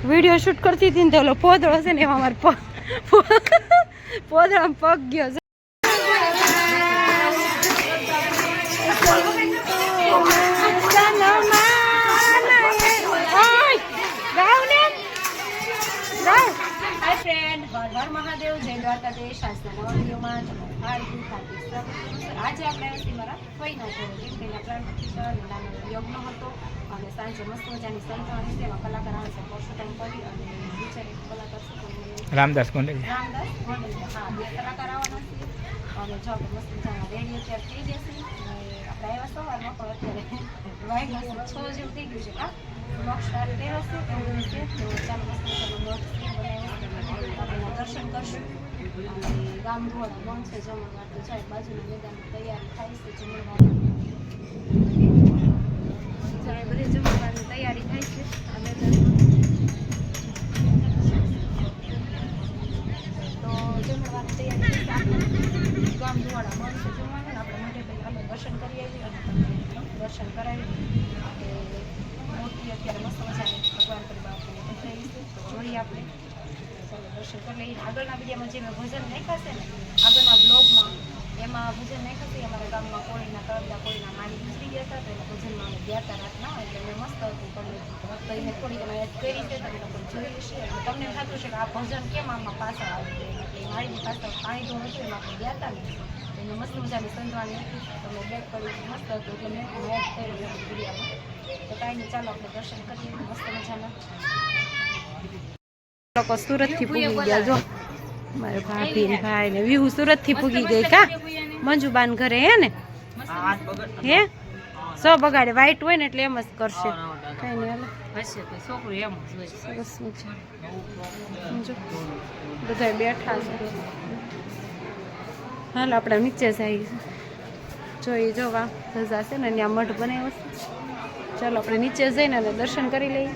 Video shoot કરતી હતી ને તો ઓલો પોદળો છે ને એમાં મારે પોદળામાં પગ ગયો છે. મહાદેવ જય દ્વારકાધીશ. આજના નવા વિડીયોમાં તમારું હાર્દિક સ્વાગત. આજે આપણે મારા ફઈના ઘરે જેમ કે પ્લાન્ટ યોગનો હતો અને સાંજે મસ્ત મજાની સંતવાણી તેમાં કલાકાર આવે છે પરસોટાઈમ કરી અને બીજા એક કલાકાર છે રામદાસ ગોંડલ. રામદાસ ગોંડલ, હા, બે કલાકાર આવવાના છે અને જો આપણે મસ્ત મજાના રેડી અત્યારે થઈ જશે. આપણે આવ્યા સવારમાં પણ અત્યારે વાગ્યા 6 જેવું થઈ ગયું છે. હા, બ્લોગ સ્ટાર્ટ કર્યો છે એવું છે. તો ચાલો મસ્ત મજાનો બ્લોગ બનાવ્યો, દર્શન કરશું અને ગામ ધોળા બંધ છે જમણવાર તો જાય બાજુના મેદાનમાં તૈયારી થાય છે જમણવાર બધી જમણવારની તૈયારી થાય છે આ મેદાનમાં. તો જમણવારની તૈયારી આપણે ગામ ધોળા બંધ છે જમવાનું આપણે મોટે ભાઈ અમે દર્શન કરી આવીએ અને દર્શન કરાવી કે મોટી અત્યારે મસ્ત મજાની ભગવાન કરી બાપુની થઈ છે તો જોઈએ આપણે દર્શન કરી લઈએ. આગળના વિડીયોમાં જે મેં ભજન નાખ્યા છે ને આગળના બ્લોગમાં એમાં ભજન નાખ્યા છે અમારા ગામમાં કોળીના તળદા કોળીના મારી ગુજરી ગયા હતા તો એના ભજનમાં અમે ગયા હતા રાતના એટલે મેં મસ્ત હતું પણ તો એને થોડીક અમે એડ કરી છે તમે લોકો જોઈ લેશે અને તમને થતું છે કે આ ભજન કેમ આમાં પાછળ આવી ગયું એટલે મારી પાછળ પાણી ધોવું હતું એમાં આપણે ગયા હતા ને એને મસ્ત મજાની સંતવાની હતી તો મેં બેક કરી મસ્ત હતું એટલે મેં એડ કરી વિડીયોમાં. તો કાંઈ નહીં, ચાલો આપણે દર્શન કરીએ મસ્ત મજાના. લોકો સુરત થી પૂગી ગયા જો મારે ભાભી ને ભાઈ ને વિહુ સુરત થી પૂગી ગઈ કા મંજુબાન ઘરે હે ને હે 100 બગાડે વાઈટ હોય ને એટલે એમ જ કરશે કઈ નહીં હશે તો છોકરું એમ જ હોય. સરસ છે બધા બેઠા છે. હાલ આપણે નીચે જઈએ જોઈ જોવા ધજા છે ને ત્યાં મઠ બનાવ્યો છે. ચાલો આપણે નીચે જઈને અને દર્શન કરી લઈએ.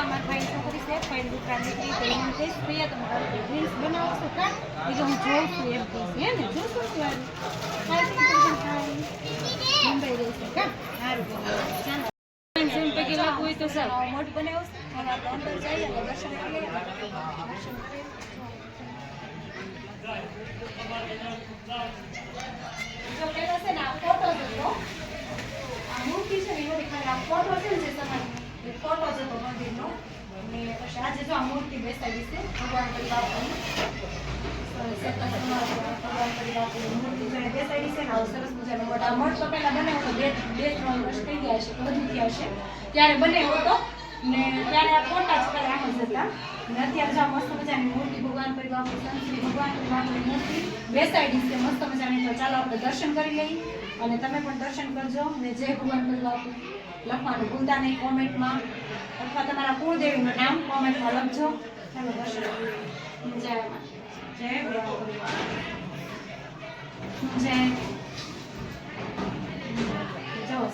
અમારા ભાઈ છોકરી છે ફાઇલ દુકાન નીકળી તો એમ કહીશ ભૈયા તમે રીલ્સ બનાવો છો કા એ તો હું જોઉં છું એમ કહીશ હે ને જોશું છું મુંબઈ રહેશે કા સારું ચાલો જેમ પૈકી લાગુ હોય તો સર મોટ બનાવ્યો છે હવે આપણે અંદર જઈએ અને દર્શન કરી લઈએ. દર્શન જો પેલો છે ને આ ફોટો જોતો આ મૂર્તિ છે ને એનો ખાલી આ ફોટો છે ને જે તમારી ફોટો છે તો મંદિરનો અને પછી આજે જો આ મૂર્તિ બેસાડી છે ભગવાન કરી બાપુની ભગવાન કરી બાપુની મૂર્તિ જેને બેસાડી છે ને આવું સરસ મજાનો મોટા મઠ તો પહેલાં બનાવ્યો હતો 2-3 વર્ષ થઈ ગયા છે બધું થયા છે ત્યારે બનાવ્યો હતો ને ત્યારે આ ફોટા જ પહેલાં આમ જ હતા ને અત્યારે જો મસ્ત મજાની મૂર્તિ ભગવાન કરી બાપુ સંતશ્રી ભગવાન કરી બાપુની મૂર્તિ બેસાડી છે મસ્ત મજાની. તો ચાલો આપણે દર્શન કરી લઈએ અને તમે પણ દર્શન કરજો ને જય ભગવાન કરી બાપુ લખવાનું ભૂલતા નહીં કોમેન્ટમાં અથવા તમારા કુળદેવીનું નામ કોમેન્ટમાં લખજો. ચાલો દર્શન જય જય જય જાઓ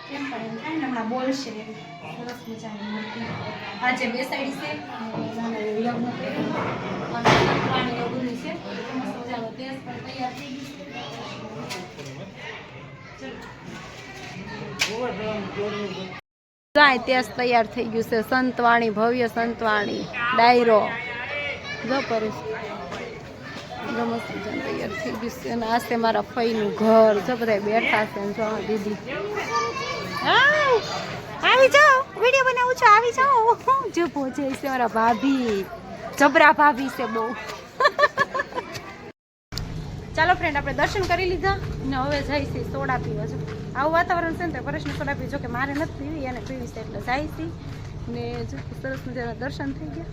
કેમ પણ એમ થાય ને હમણાં બોલશે સરસ મજાની મૂર્તિ આજે બેસાડી છે યજ્ઞ કર્યું અને પાણી એવું બધું છે મસ્ત મજાનો તેજ પણ તૈયાર થઈ ગયું તેજ તૈયાર થઈ ગયું છે. સંતવાણી ભવ્ય સંતવાણી ડાયરો જો પરેશ મસ્ત મજાનું તૈયાર થઈ ગયું છે અને આ છે મારા ફઈનું ઘર જો બધા બેઠા છે જો દીદી આવી જાઓ વિડીયો બનાવું છું આવી જાઓ જો પહોંચે છે મારા ભાભી જબરા ભાભી છે બહુ. ચાલો ફ્રેન્ડ આપણે દર્શન કરી લીધા ને હવે જાય છે સોડા પીવા. જો આવું વાતાવરણ છે ને તો પરેશને સોડા પીવી જો કે મારે નથી પીવી એને પીવી છે એટલે જાય છે ને જો સરસ મજાના દર્શન થઈ ગયા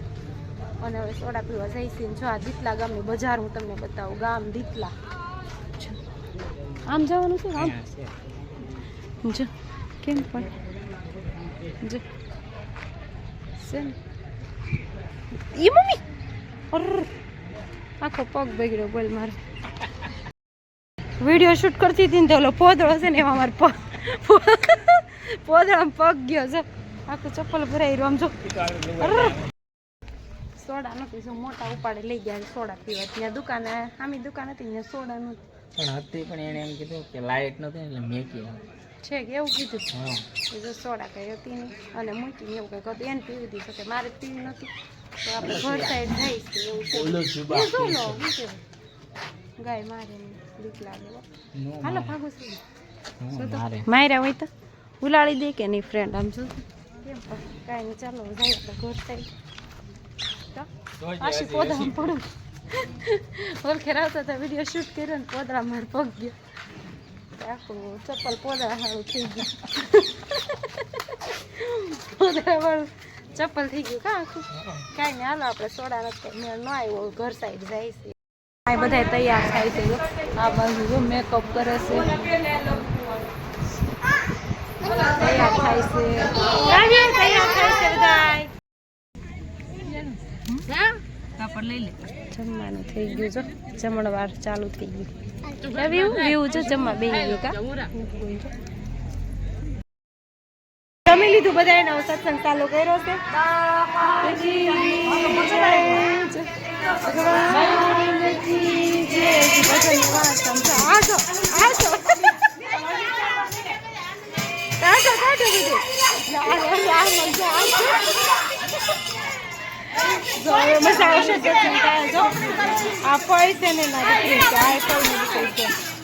અને હવે સોડા પીવા જાય છે. જો આ દીતલા ગામની બજાર હું તમને બતાવું ગામ દીતલા આમ જવાનું છે આમ જો કેમ પણ જો છે ને ઈ મમ્મી આખો પગ બગડ્યો બોલ મારે વિડીયો શૂટ કરતી હતી ને તો ઓલો પોદળો છે ને એમાં મારે પોદળામાં પગ ગયો છે આખું ચપ્પલ ભરાઈ રહ્યું આમ જો સોડા નથી શું મોટા ઉપાડે લઈ ગયા સોડા પીવા ત્યાં દુકાને આમી દુકાન હતી ને સોડા નહોતી પણ હતી પણ એને એમ કીધું કે લાઇટ નહોતી એટલે મેકી છે કે એવું કીધું એ જો સોડા કઈ હતી નહીં અને મૂકીને એવું કંઈક હતું એને પીવી દીધું કે મારે પીવી નહોતી તો આપણે ઘર સાઈડ જઈશું એવું છે ગાય મારે બીક લાગે હાલો ભાગું છું માર્યા હોય તો ઉલાડી દે કે નહીં ફ્રેન્ડ આમ શું કેમ કાંઈ નહીં ચાલો જાય આપણે ઘર સાઈડ આશી પોદરામાં પડું ઓળખેર આવતા હતા વિડીયો શૂટ કર્યો ને પોદરા માર પગ ગયો આખું ચપ્પલ પોદરા સારું થઈ ગયું પોદરા વાળું ચપ્પલ થઈ ગયું કા આખું કાંઈ નહીં હાલો આપણે સોડા નથી મેળ ન આવ્યો ઘર સાઈડ જાય છે આ બધા તૈયાર થાય છે આ બાજુ જો મેકઅપ કરે છે તૈયાર થાય છે તૈયાર થાય છે બધા કાપડ લઈ લે જમવાનું થઈ ગયું જો જમણવાર ચાલુ થઈ ગયું વ્યૂ જો જમવા બેસી ગયું કા જમી લીધું બધા એનો સત્સંગ ચાલુ કર્યો છે મજા આવશે જો આ ફળ છે ને ના દીકરી છે આ ફળ ની દીકરી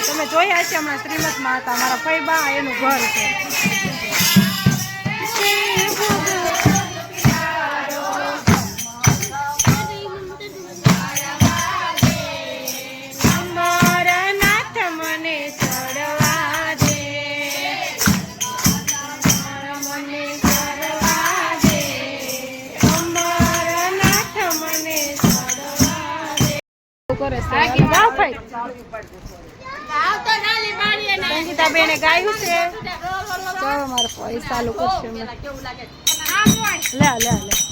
તમે જોયા છે હમણાં શ્રીમદમાં હતા મારા ફઈબા એનું ઘર છે સંગીતા બેને ગાયું છે ચાલો મારે પૈસા લોકો છે લે લે લે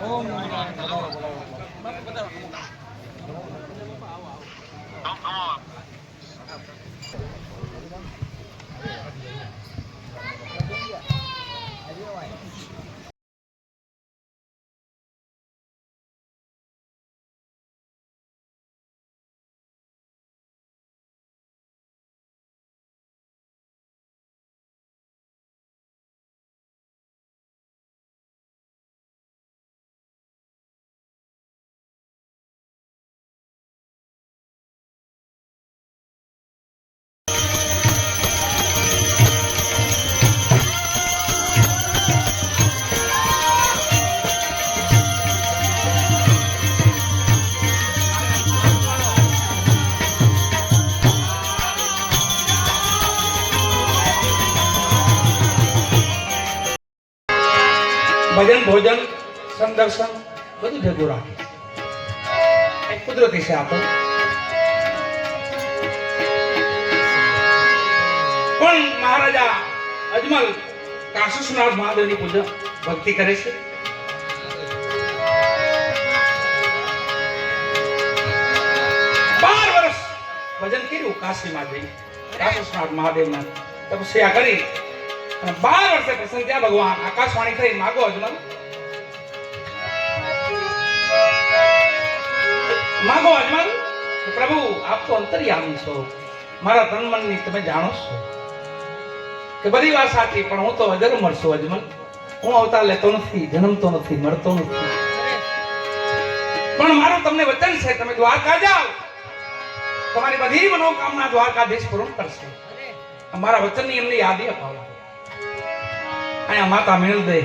ઓમ નમઃ નારાયણ. ભજન ભોજન સંદર્શન બધું ભેગું રાખે એ કુદરતી છે આપણું. પણ મહારાજા અજમલ કાશીનાથ મહાદેવની પૂજા ભક્તિ કરે છે. બાર વર્ષ ભજન કર્યું કાશીમાં જઈ કાશીનાથ મહાદેવના તપસ્યા કરી અને 12 વર્ષે પ્રસન્ન થયા ભગવાન. આકાશવાણી થઈ, માગો અજમલ, માગો અજમલ. પ્રભુ આપ તો અંતર્યામી છો, મારા તન મનની તમે જાણો છો કે બધી વાત સાચી, પણ હું તો અજરમર છું અજમલ. હું અવતાર લેતો નથી, જન્મતો નથી, મરતો નથી. પણ મારું તમને વચન છે, તમે દ્વારકા જાઓ, તમારી બધી મનોકામના દ્વારકાધીશ પૂર્ણ કરશે. મારા વચનની એમને યાદી અપાવો. અહીંયા માતા મેળ દે.